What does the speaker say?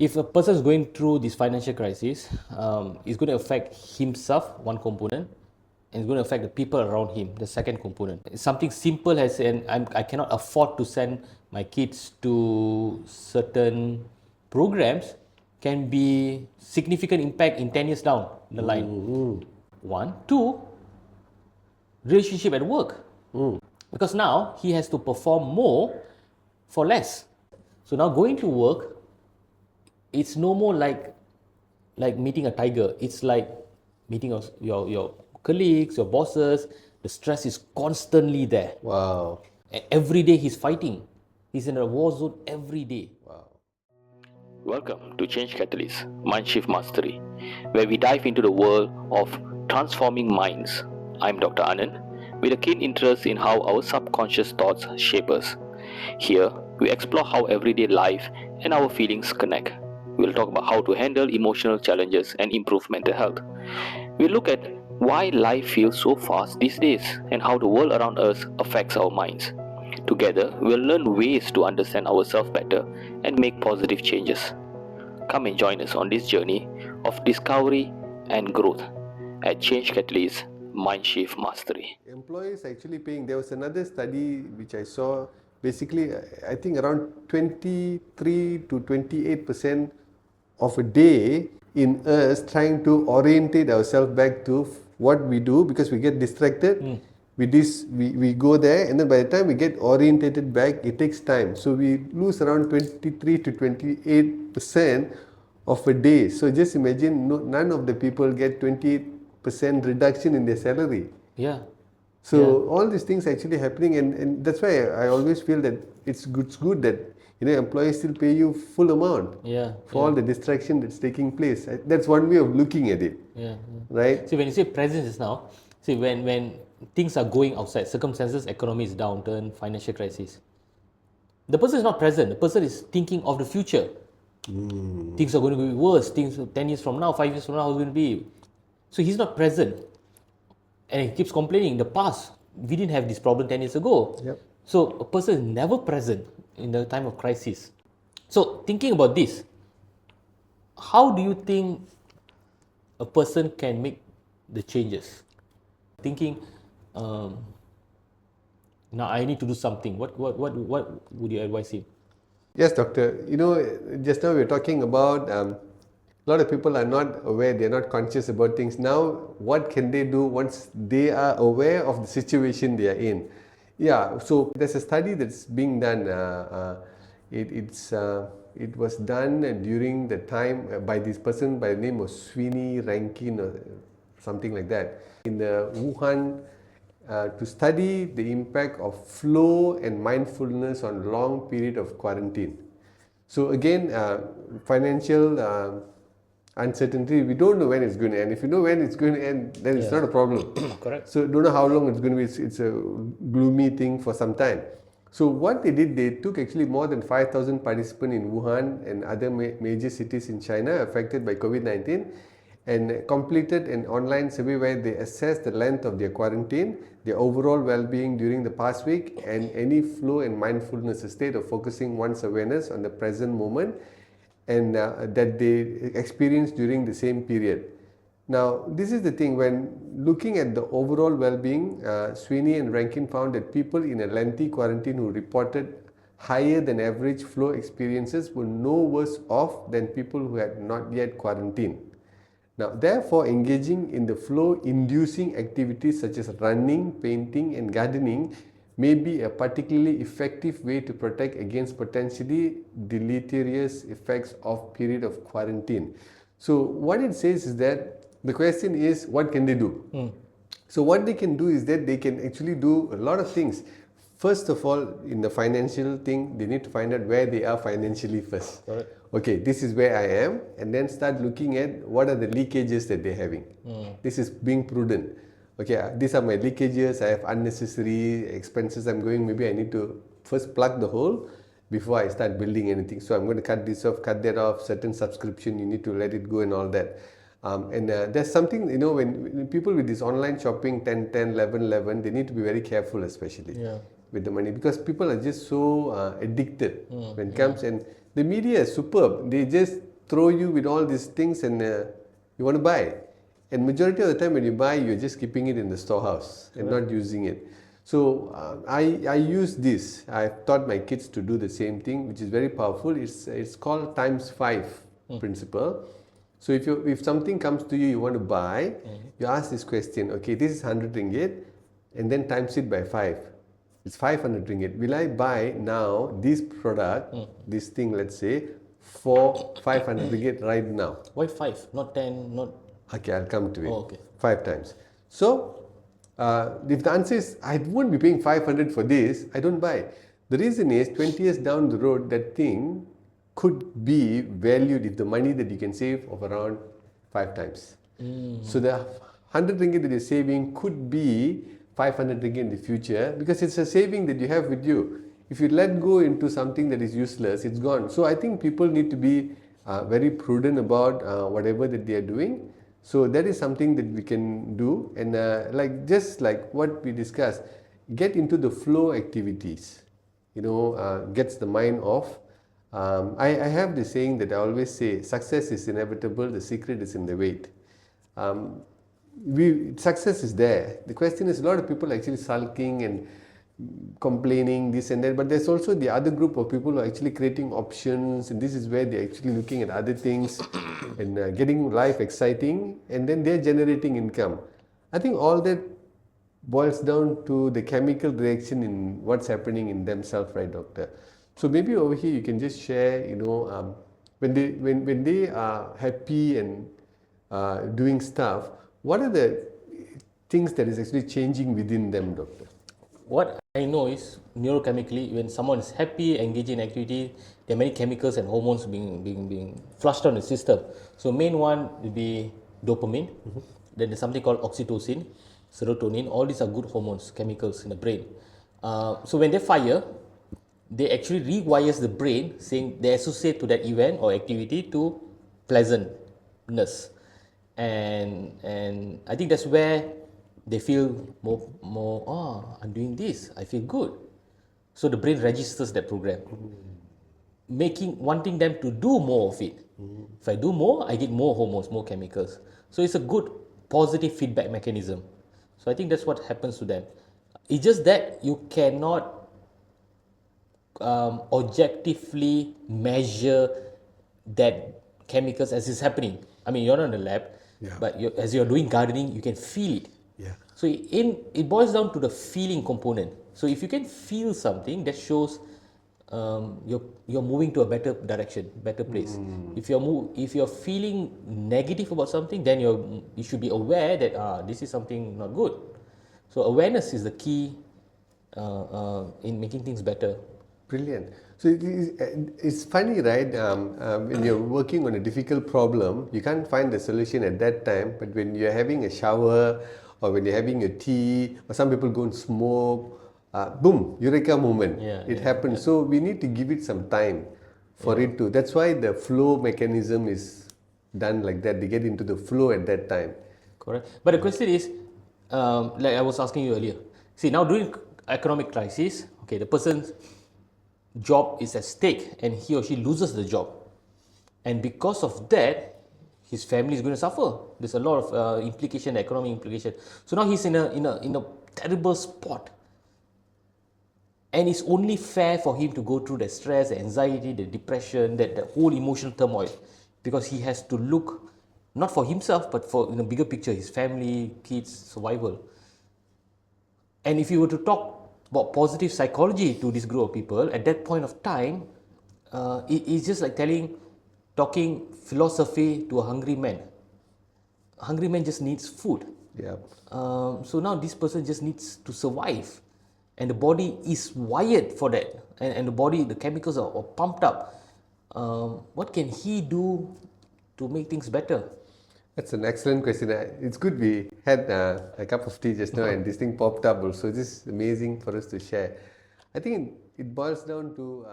If a person is going through this financial crisis, it's going to affect himself, one component, and it's going to affect the people around him, the second component. It's something simple as I cannot afford to send my kids to certain programs can be significant impact in 10 years down the line. One. Two, relationship at work. Because now he has to perform more for less. So now going to work, it's no more like meeting a tiger. It's like meeting your colleagues, your bosses. The stress is constantly there. Wow. Every day he's fighting. He's in a war zone every day. Wow. Welcome to Change Catalyst, Mindshift Mastery, where we dive into the world of transforming minds. I'm Dr. Anand, with a keen interest in how our subconscious thoughts shape us. Here, we explore how everyday life and our feelings connect. We'll talk about how to handle emotional challenges and improve mental health. We'll look at why life feels so fast these days and how the world around us affects our minds. Together, we'll learn ways to understand ourselves better and make positive changes. Come and join us on this journey of discovery and growth at Change Catalyst Mindshift Mastery. Employees actually paying. There was another study which I saw. Basically, I think around 23 to 28% of a day in us trying to orientate ourselves back to what we do, because we get distracted. We go there, and then by the time we get orientated back, it takes time. So we lose around 23 to 28% of a day. So just imagine, none of the people get 28% reduction in their salary. Yeah. So all these things actually happening, and that's why I always feel that it's good that employees still pay you full amount for all the distraction that's taking place. That's one way of looking at it. Right? See, when you say presence just now, see when things are going outside, circumstances, economy is downturn, financial crisis, the person is not present. The person is thinking of the future. Things are going to be worse. Things 10 years from now, 5 years from now, how it's going to be. So he's not present. And he keeps complaining, in the past, we didn't have this problem 10 years ago. Yep. So a person is never present in the time of crisis. So thinking about this, how do you think a person can make the changes? Thinking, now I need to do something. What would you advise him? Yes, doctor. Just now we were talking about a lot of people are not aware, they're not conscious about things. Now, what can they do once they are aware of the situation they are in? Yeah, so there's a study that's being done. It was done during the time by this person by the name of Sweeney Rankin or something like that in the Wuhan, to study the impact of flow and mindfulness on long period of quarantine. So again, financial uncertainty, we don't know when it's going to end. If you know when it's going to end, then it's not a problem. Correct. So don't know how long it's going to be. It's a gloomy thing for some time. So what they did, they took actually more than 5,000 participants in Wuhan and other major cities in China affected by COVID-19, and completed an online survey where they assessed the length of their quarantine, their overall well-being during the past week, and any flow and mindfulness, a state of focusing one's awareness on the present moment, and that they experienced during the same period. Now, this is the thing, when looking at the overall well-being, Sweeney and Rankin found that people in a lengthy quarantine who reported higher than average flow experiences were no worse off than people who had not yet quarantined. Now, therefore, engaging in the flow-inducing activities such as running, painting, and gardening may be a particularly effective way to protect against potentially deleterious effects of period of quarantine. So, what it says is that the question is, what can they do? So, what they can do is that they can actually do a lot of things. First of all, in the financial thing, they need to find out where they are financially first. Correct. Okay, this is where I am, and then start looking at what are the leakages that they're having. This is being prudent. Okay, these are my leakages, I have unnecessary expenses I'm going, maybe I need to first plug the hole before I start building anything. So I'm going to cut this off, cut that off, certain subscription, you need to let it go and all that. And there's something, when people with this online shopping 10, 10, 11, 11, they need to be very careful, especially with the money, because people are just so addicted when it comes, and The media is superb. They just throw you with all these things and you want to buy. And majority of the time when you buy, you're just keeping it in the storehouse and not using it. So I use this. I've taught my kids to do the same thing, which is very powerful. It's called times 5 principle. So if something comes to you, you want to buy, you ask this question, okay, this is 100 ringgit, and then times it by 5. It's 500 ringgit. Will I buy now this product, this thing, let's say, for 500 ringgit right now? Why 5? Not 10, not... Okay, I'll come to it. Oh, okay. 5 times. So, if the answer is, I won't be paying 500 for this, I don't buy. The reason is, 20 years down the road, that thing could be valued if the money that you can save of around 5 times. So the 100 ringgit that you're saving could be 500 ringgit in the future, because it's a saving that you have with you. If you let go into something that is useless, it's gone. So I think people need to be very prudent about whatever that they are doing. So that is something that we can do, and just like what we discussed, get into the flow activities. Gets the mind off. I have this saying that I always say, success is inevitable, the secret is in the wait. Success is there. The question is, a lot of people are actually sulking and complaining this and that, but there's also the other group of people who are actually creating options, and this is where they're actually looking at other things and getting life exciting, and then they're generating income. I think all that boils down to the chemical reaction in what's happening in themselves, right, doctor? So maybe over here you can just share, when they are happy and doing stuff, what are the things that is actually changing within them, doctor? What I know is, neurochemically, when someone is happy, engaging in activity, there are many chemicals and hormones being flushed on the system. So main one will be dopamine. Then there's something called oxytocin, serotonin. All these are good hormones, chemicals in the brain. So when they fire, they actually rewires the brain, saying they associate to that event or activity to pleasantness. And I think that's where they feel more, I'm doing this, I feel good. So the brain registers that program, wanting them to do more of it. If I do more, I get more hormones, more chemicals. So it's a good positive feedback mechanism. So I think that's what happens to them. It's just that you cannot objectively measure that chemicals as it's happening. I mean, you're not in the lab, but as you're doing gardening, you can feel it. So it boils down to the feeling component. So if you can feel something, that shows you're moving to a better direction, better place. If you're feeling negative about something, then you should be aware that this is something not good. So awareness is the key in making things better. Brilliant. So it's funny, right? When you're working on a difficult problem, you can't find the solution at that time. But when you're having a shower, or when you're having a tea, or some people go and smoke, boom, eureka moment. It happens. So we need to give it some time for it to. That's why the flow mechanism is done like that. They get into the flow at that time. Correct. But the question is, like I was asking you earlier. See, now during economic crisis, okay, the person's job is at stake and he or she loses the job. And because of that, his family is going to suffer. There's a lot of implication, economic implication. So now he's in a terrible spot. And it's only fair for him to go through the stress, the anxiety, the depression, the whole emotional turmoil, because he has to look not for himself, but for in a bigger picture, his family, kids, survival. And if you were to talk about positive psychology to this group of people, at that point of time, it's just like talking philosophy to a hungry man. A hungry man just needs food. So now this person just needs to survive. And the body is wired for that. And the body, the chemicals are pumped up. What can he do to make things better? That's an excellent question. It's good we had a cup of tea just now and this thing popped up also. This is amazing for us to share. I think it boils down to